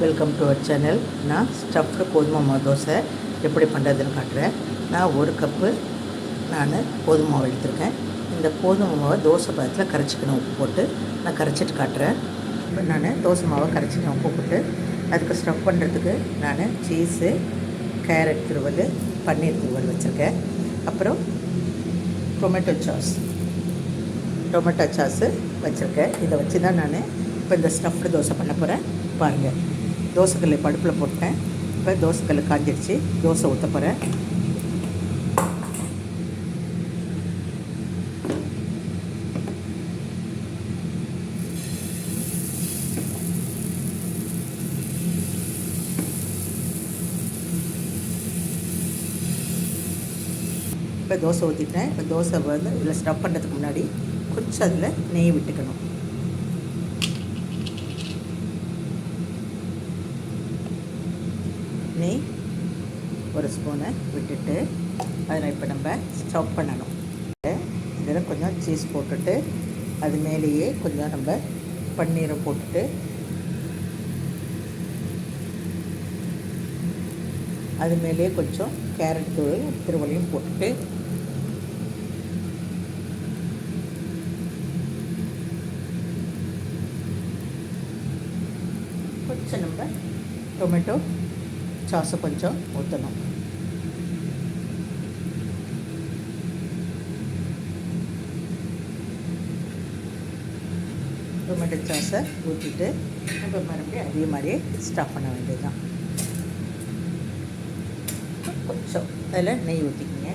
Welcome to our channel. நான் stuffed கோதுமை மாவு தோசை எப்படி பண்ணுறதுன்னு காட்டுறேன். நான் ஒரு கப்பு கோதுமை மாவு எடுத்திருக்கேன். இந்த கோதுமை மாவை தோசை பதத்தில் கரைச்சிக்கணும். உப்பு போட்டு நான் கரைச்சிட்டு காட்டுறேன். இப்போ நான் தோசை மாவை கரைச்சிக்கணும் உப்பு போட்டு. அதுக்கு ஸ்டஃப் பண்ணுறதுக்கு நான் சீஸு, கேரட் துருவல், பன்னீர் துருவல் வச்சுருக்கேன். அப்புறம் டொமேட்டோ சாஸு வச்சுருக்கேன். இதை வச்சு தான் நான் இப்போ இந்த ஸ்டஃப்டு தோசை பண்ண போகிறேன். பாருங்கள், தோசைக்கல்லை படுப்பில் போட்டேன். இப்போ தோசைக்கல் காஞ்சிடுச்சு. தோசை ஊற்ற போகிறேன். இப்போ தோசை ஊற்றிட்டேன். இப்போ தோசை வந்து இதில் ஸ்டஃப் பண்ணுறதுக்கு முன்னாடி கொஞ்சம் அதில் நெய் விட்டுக்கணும். நெய் ஒரு ஸ்பூனை விட்டுட்டு அதில் இப்போ நம்ம ஸ்டஃப் பண்ணணும். இதில் கொஞ்சம் சீஸ் போட்டுட்டு அது மேலேயே கொஞ்சம் நம்ம பன்னீரை போட்டுட்டு அது மேலேயே கொஞ்சம் கேரட் துருவலையும் போட்டுட்டு கொஞ்சம் நம்ம டொமேட்டோ சாஸை கொஞ்சம் ஊற்றணும். டொமேட்டோ சாஸை ஊற்றிட்டு நம்ம மறுபடியும் அதே மாதிரியே ஸ்டஃப் பண்ண வேண்டியதுதான். கொஞ்சம் அதில் நெய் ஊற்றிக்கிங்க.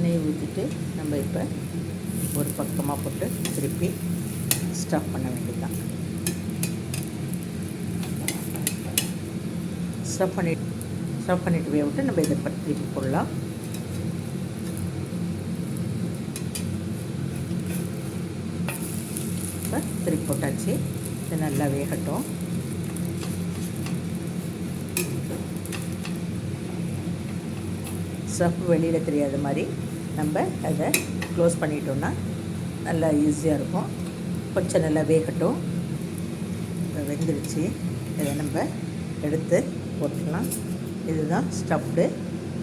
நெய் ஊற்றிட்டு நம்ம இப்போ ஒரு பக்கமாக போட்டு திருப்பி ஸ்டஃப் பண்ண வேண்டியதுதான். ஸ்டஃப் பண்ணிவிட்டு விட்டு நம்ம இதை திருப்பி போடலாம். இப்போ திருப்பி போட்டாச்சு. இது நல்லா வேகட்டும். ஸ்டஃப் வெளியில் தெரியாத மாதிரி நம்ம அதை க்ளோஸ் பண்ணிட்டோம்னா நல்லா ஈஸியாக இருக்கும். கொஞ்சம் நல்லா வேகட்டும். வெந்துடுச்சு. இதை நம்ம எடுத்து போட்டுக்கலாம். இதுதான் ஸ்டஃப்டு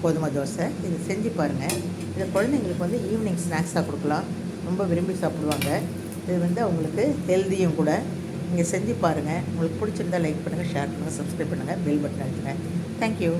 கோதுமை தோசை. இது செஞ்சு பாருங்கள். இதை குழந்தைங்களுக்கு வந்து ஈவினிங் ஸ்நாக்ஸாக கொடுக்கலாம். ரொம்ப விரும்பி சாப்பிடுவாங்க. இது வந்து அவங்களுக்கு ஹெல்த்தியும் கூட. நீங்கள் செஞ்சு பாருங்கள். உங்களுக்கு பிடிச்சிருந்தால் லைக் பண்ணுங்கள், ஷேர் பண்ணுங்கள், சப்ஸ்கிரைப் பண்ணுங்கள், பெல் பட்டன் அழுத்துங்க. தேங்க்யூ.